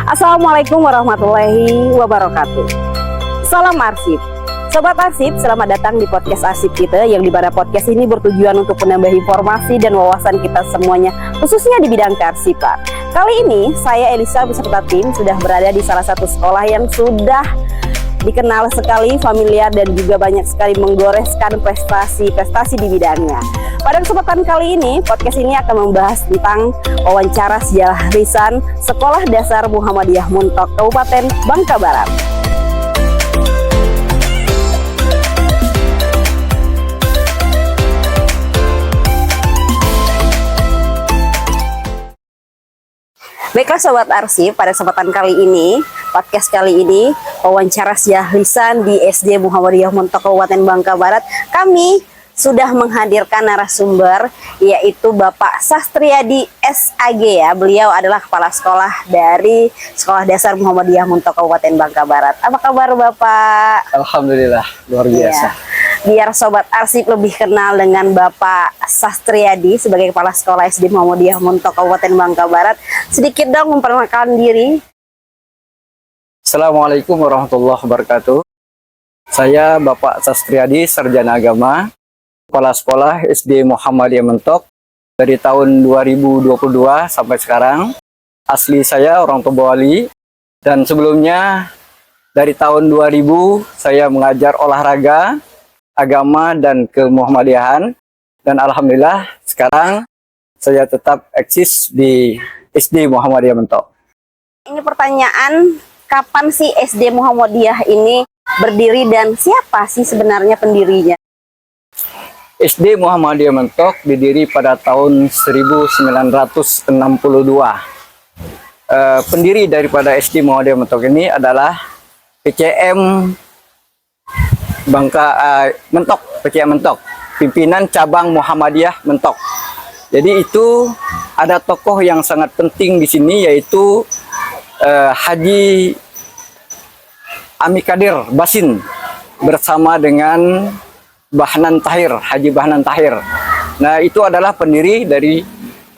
Assalamualaikum warahmatullahi wabarakatuh. Salam arsip. Sobat arsip, selamat datang di podcast arsip kita, yang dimana podcast ini bertujuan untuk menambah informasi dan wawasan kita semuanya, khususnya di bidang kearsipan. Kali ini saya Elisa beserta tim sudah berada di salah satu sekolah yang sudah dikenal sekali, familiar, dan juga banyak sekali menggoreskan prestasi-prestasi di bidangnya. Pada kesempatan kali ini, podcast ini akan membahas tentang wawancara sejarah lisan Sekolah Dasar Muhammadiyah Muntok, Kabupaten Bangka Barat. Baiklah Sobat Arsip, pada kesempatan kali ini, podcast kali ini, wawancara sejarah lisan di SD Muhammadiyah Muntok Kabupaten Bangka Barat, kami sudah menghadirkan narasumber, yaitu Bapak Sastriadi SAG ya. Beliau adalah kepala sekolah dari Sekolah Dasar Muhammadiyah Muntok Kabupaten Bangka Barat. Apa kabar Bapak? Alhamdulillah, luar biasa. Ya. Biar Sobat Arsip lebih kenal dengan Bapak Sastriadi sebagai kepala sekolah SD Muhammadiyah Muntok Kabupaten Bangka Barat, sedikit dong memperkenalkan diri. Assalamualaikum warahmatullahi wabarakatuh. Saya Bapak Sastriadi, Sarjana Agama, Kepala Sekolah SD Muhammadiyah Muntok dari tahun 2022 sampai sekarang. Asli saya orang Tobowali, dan sebelumnya dari tahun 2000 saya mengajar olahraga, agama, dan kemuhammadiyahan. Dan alhamdulillah sekarang saya tetap eksis di SD Muhammadiyah Muntok. Ini pertanyaan, kapan sih SD Muhammadiyah ini berdiri dan siapa sih sebenarnya pendirinya? SD Muhammadiyah Muntok didiri pada tahun 1962. Pendiri daripada SD Muhammadiyah Muntok ini adalah PCM Muntok, PCM Muntok, pimpinan cabang Muhammadiyah Muntok. Jadi itu ada tokoh yang sangat penting di sini, yaitu Haji Amikadir Basin bersama dengan Haji Bahnan Tahir. Nah, itu adalah pendiri dari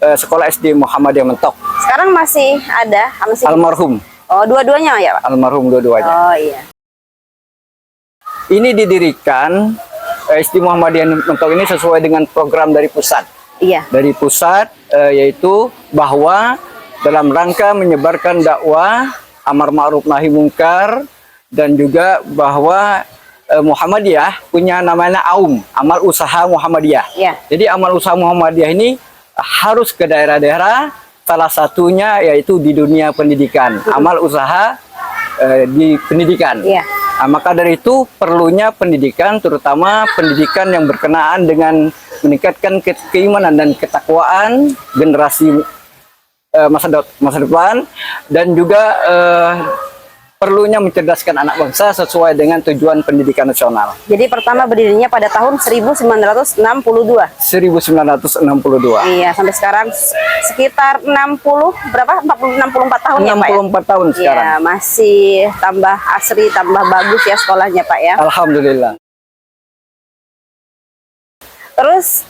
sekolah SD Muhammadiyah Muntok. Sekarang masih ada? Almarhum. Oh, dua-duanya ya Pak? Almarhum dua-duanya. Oh iya. Ini didirikan SD Muhammadiyah Muntok ini sesuai dengan program dari pusat. Iya. Dari pusat, yaitu bahwa dalam rangka menyebarkan dakwah amar ma'ruf nahi mungkar, dan juga bahwa Muhammadiyah punya namanya AUM, Amal Usaha Muhammadiyah. Ya. Jadi amal usaha Muhammadiyah ini harus ke daerah-daerah, salah satunya yaitu di dunia pendidikan, amal usaha di pendidikan. Ya. Nah, maka dari itu perlunya pendidikan, terutama pendidikan yang berkenaan dengan meningkatkan keimanan dan ketakwaan generasi masa depan, dan juga perlunya mencerdaskan anak bangsa sesuai dengan tujuan pendidikan nasional. Jadi pertama berdirinya pada tahun 1962. 1962. Iya, sampai sekarang sekitar 64 tahun ya Pak ya? 64 tahun sekarang. Iya, masih tambah asri, tambah bagus ya sekolahnya Pak ya. Alhamdulillah. Terus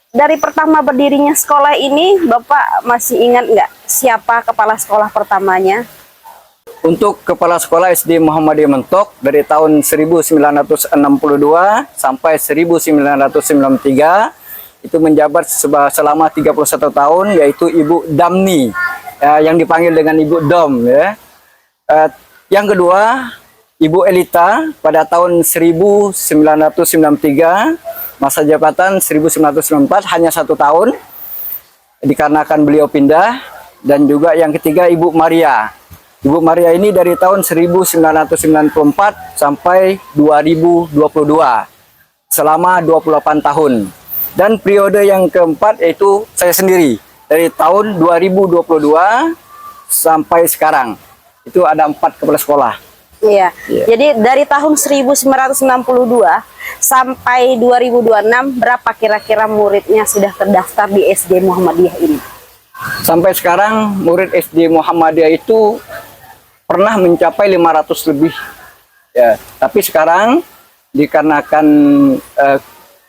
dari pertama berdirinya sekolah ini, Bapak masih ingat nggak siapa kepala sekolah pertamanya? Untuk kepala sekolah SD Muhammadiyah Muntok dari tahun 1962 sampai 1993 itu menjabat selama 31 tahun, yaitu Ibu Damni, yang dipanggil dengan Ibu Dom ya. Yang kedua Ibu Elita pada tahun 1993, masa jabatan 1994 hanya 1 tahun dikarenakan beliau pindah. Dan juga yang ketiga Ibu Maria. Ibu Maria ini dari tahun 1994 sampai 2022, selama 28 tahun. Dan periode yang keempat yaitu saya sendiri, dari tahun 2022 sampai sekarang. Itu ada 4 kepala sekolah. Iya. Jadi dari tahun 1962 sampai 2026, berapa kira-kira muridnya sudah terdaftar di SD Muhammadiyah ini? Sampai sekarang murid SD Muhammadiyah itu pernah mencapai 500 lebih. Ya, tapi sekarang dikarenakan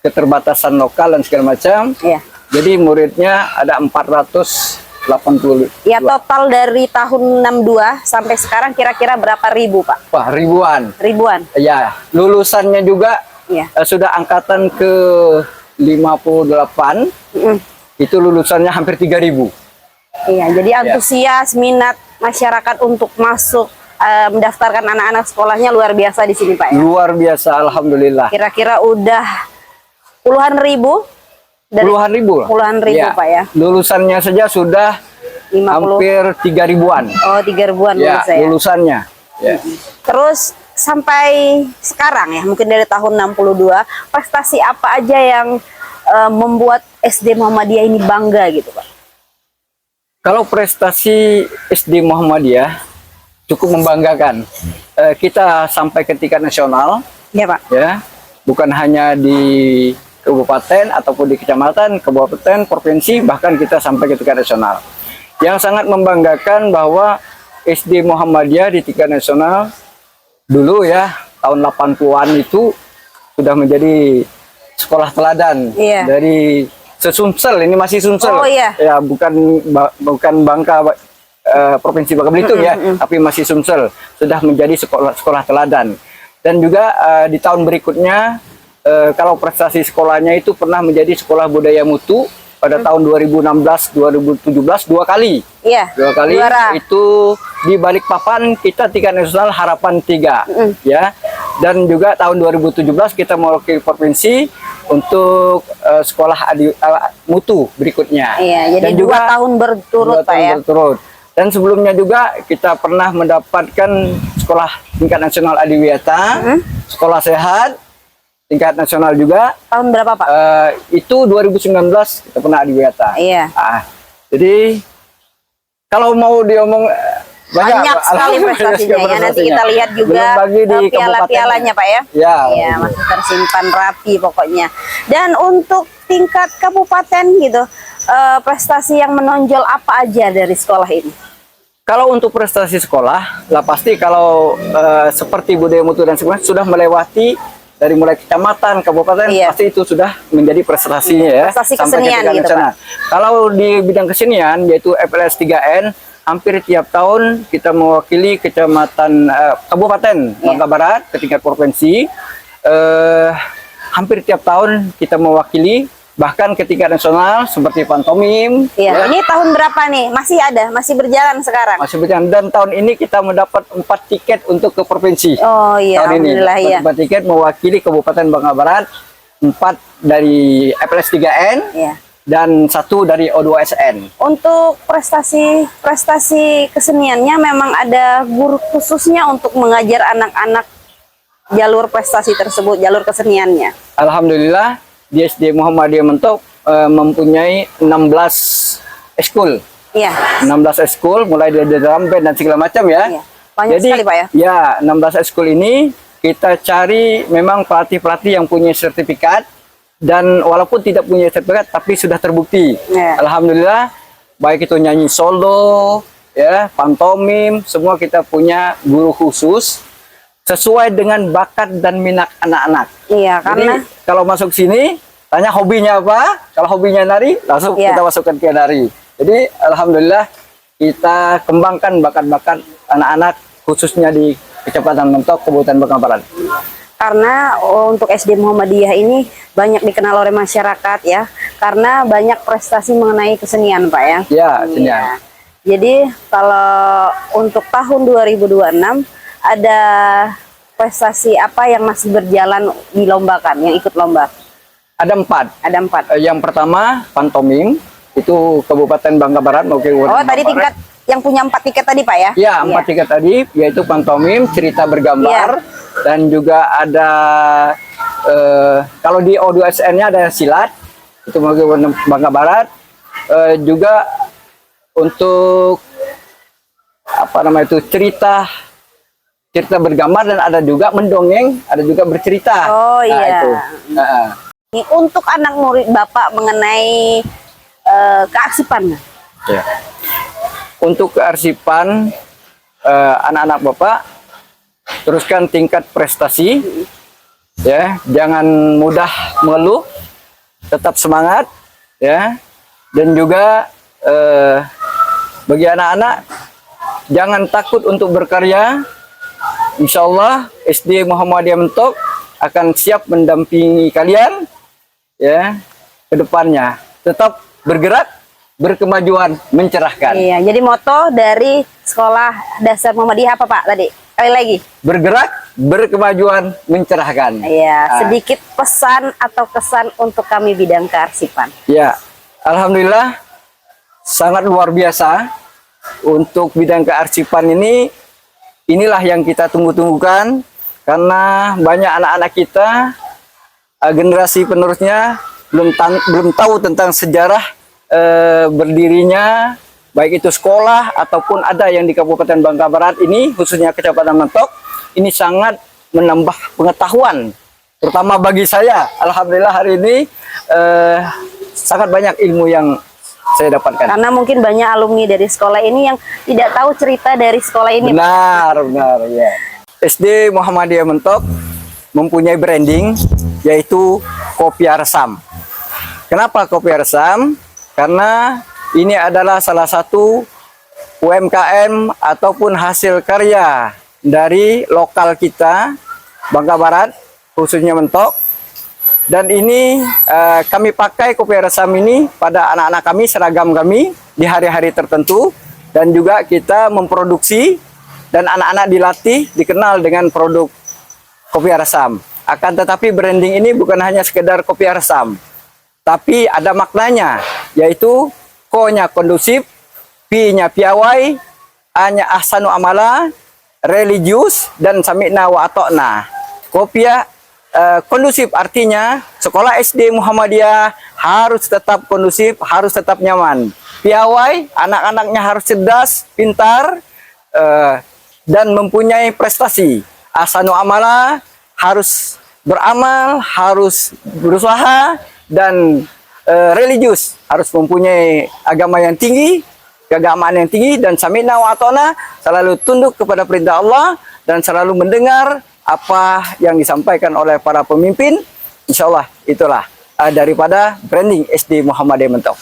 keterbatasan lokal dan segala macam, ya, jadi muridnya ada 450 80. Ya, total dari tahun 62 sampai sekarang kira-kira berapa ribu, Pak? Wah, ribuan. Ribuan. Ya, lulusannya juga Iya. sudah angkatan ke 58. Itu lulusannya hampir 3.000. Iya, jadi antusias, minat masyarakat untuk masuk mendaftarkan anak-anak sekolahnya luar biasa di sini, Pak ya. Luar biasa, alhamdulillah. Kira-kira udah puluhan ribu? Puluhan ribu. Puluhan ribu, Ya. Pak ya. Lulusannya saja sudah 50. hampir 3.000-an. Oh, 3 ribuan Ya, lulus ya. lulusannya. Ya. Terus sampai sekarang ya, mungkin dari tahun 62, prestasi apa aja yang membuat SD Muhammadiyah ini bangga gitu, Pak? Kalau prestasi SD Muhammadiyah cukup membanggakan. Kita sampai ke tingkat nasional, Ya, Pak. ya, bukan hanya di kabupaten ataupun di kecamatan, kabupaten, provinsi, bahkan kita sampai ke tingkat nasional. Yang sangat membanggakan bahwa SD Muhammadiyah di tingkat nasional dulu ya, tahun 80-an itu sudah menjadi sekolah teladan. Iya. Dari Sesumsel, ini masih Sumsel. Oh, iya. Ya, bukan Bangka Provinsi Bangka Belitung ya, tapi masih Sumsel, sudah menjadi sekolah teladan. Dan juga di tahun berikutnya kalau prestasi sekolahnya itu pernah menjadi sekolah budaya mutu pada tahun 2016-2017 2 kali. Iya. 2 kali Juara. itu di Balikpapan kita tingkat nasional harapan 3 ya. Dan juga tahun 2017 kita mewakili provinsi untuk sekolah mutu berikutnya. Iya, jadi dan 2 tahun berturut, 2 Pak tahun ya. berturut. Dan sebelumnya juga kita pernah mendapatkan sekolah tingkat nasional adiwiyata, sekolah sehat tingkat nasional juga. Tahun berapa, Pak? Itu 2019 kita pernah adiwiyata. Iya. Jadi kalau mau diomong Banyak sekali prestasinya ya. Nanti kita lihat juga Belum lagi di piala-pialanya, Pak ya. Ya, Iya, masih tersimpan rapi pokoknya. Dan untuk tingkat kabupaten gitu, prestasi yang menonjol apa aja dari sekolah ini? Kalau untuk prestasi sekolah, lah pasti kalau seperti budaya mutu dan sebagainya sudah melewati dari mulai kecamatan, kabupaten, Iya. pasti itu sudah menjadi prestasinya ya. Prestasi sampai ke kesenian tingkat gitu, nasional. Kalau di bidang kesenian yaitu FLS 3N, hampir tiap tahun kita mewakili kecamatan kabupaten Bangka Barat ke tingkat provinsi. Hampir tiap tahun kita mewakili, bahkan ke tingkat nasional seperti pantomim. Iya. Ini tahun berapa nih? Masih ada, masih berjalan sekarang. Masih berjalan. Dan tahun ini kita mendapat 4 tiket untuk ke provinsi. Oh iya, Tahun ini alhamdulillah ya. 4 tiket mewakili Kabupaten Bangka Barat, 4 dari FLS 3N, Iya. dan 1 dari O2SN. Untuk prestasi keseniannya memang ada guru khususnya untuk mengajar anak-anak jalur prestasi tersebut, jalur keseniannya. Alhamdulillah di SD Muhammadiyah Mentok mempunyai 16 eskul. Iya. 16 eskul mulai dari drum band dan segala macam ya. Iya. Banyak sekali, Pak ya. Ya, 16 eskul ini kita cari memang pelatih-pelatih yang punya sertifikat, dan walaupun tidak punya sertifikat tapi sudah terbukti. Iya. Alhamdulillah, baik itu nyanyi solo, ya, pantomim, semua kita punya guru khusus sesuai dengan bakat dan minat anak-anak. Iya, Jadi karena kalau masuk sini tanya hobinya apa, kalau hobinya nari langsung Iya. kita masukkan ke nari. Jadi alhamdulillah kita kembangkan bakat-bakat anak-anak khususnya di Kecamatan Mentok, Kabupaten Bangka Barat. karena untuk SD Muhammadiyah ini banyak dikenal oleh masyarakat ya, karena banyak prestasi mengenai kesenian, Pak ya. Ya, senian. Iya. Jadi kalau untuk tahun 2026 ada prestasi apa yang masih berjalan dilombakan, yang ikut lomba? Ada 4. Ada 4. Yang pertama pantomim, itu Kabupaten Bangka Barat. Oh, tadi tingkat yang punya 4 tiket tadi, Pak ya? Ya, 4 tiket tadi, yaitu pantomim, cerita bergambar, dan juga ada kalau di O2SN-nya ada silat, itu Bangka Barat. Juga untuk apa namanya itu cerita bergambar, dan ada juga mendongeng, ada juga bercerita. Oh, Nah, iya. itu. Ini untuk anak murid Bapak mengenai kearsipan. Ya. Untuk kearsipan anak-anak Bapak, teruskan tingkat prestasi, ya, jangan mudah mengeluh, tetap semangat, ya, dan juga bagi anak-anak jangan takut untuk berkarya. Insya Allah SD Muhammadiyah Mentok akan siap mendampingi kalian ya ke depannya. Tetap bergerak, berkemajuan, mencerahkan. Iya, jadi moto dari Sekolah Dasar Muhammadiyah apa Pak tadi? Kali lagi. Bergerak, berkemajuan, mencerahkan. Iya, sedikit pesan atau kesan untuk kami bidang kearsipan. Ya, alhamdulillah sangat luar biasa untuk bidang kearsipan ini. Inilah yang kita tunggu-tunggukan karena banyak anak-anak kita generasi penerusnya belum tahu tentang sejarah berdirinya baik itu sekolah ataupun ada yang di Kabupaten Bangka Barat ini, khususnya Kecamatan Mentok. Ini sangat menambah pengetahuan terutama bagi saya. Alhamdulillah hari ini sangat banyak ilmu yang saya dapatkan. Karena mungkin banyak alumni dari sekolah ini yang tidak tahu cerita dari sekolah ini. Benar ya. SD Muhammadiyah Mentok mempunyai branding yaitu Kopia Resam. Kenapa Kopia Resam? Karena ini adalah salah satu UMKM ataupun hasil karya dari lokal kita Bangka Barat, khususnya Mentok. Dan ini kami pakai Kopia Resam ini pada anak-anak kami, seragam kami di hari-hari tertentu. Dan juga kita memproduksi dan anak-anak dilatih dikenal dengan produk Kopia Resam. Akan tetapi branding ini bukan hanya sekedar Kopia Resam, tapi ada maknanya, yaitu Ko-nya kondusif, P-nya piawai, A-nya ahsanu amala, religius, dan sami'na wa atokna. Kopia kondusif artinya sekolah SD Muhammadiyah harus tetap kondusif, harus tetap nyaman. Piawai, anak-anaknya harus cerdas, pintar, dan mempunyai prestasi. Ahsanu amala, harus beramal, harus berusaha, dan religius, harus mempunyai agama yang tinggi, keagamaan yang tinggi, dan sami'na wa atokna, selalu tunduk kepada perintah Allah dan selalu mendengar apa yang disampaikan oleh para pemimpin. Insya Allah itulah daripada branding SD Muhammadiyah Mentok.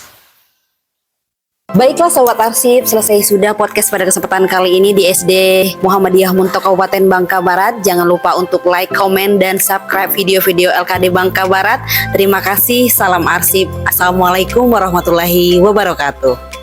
Baiklah Sobat Arsip, selesai sudah podcast pada kesempatan kali ini di SD Muhammadiyah Mentok Kabupaten Bangka Barat. Jangan lupa untuk like, komen, dan subscribe video-video LKD Bangka Barat. Terima kasih, salam arsip. Assalamualaikum warahmatullahi wabarakatuh.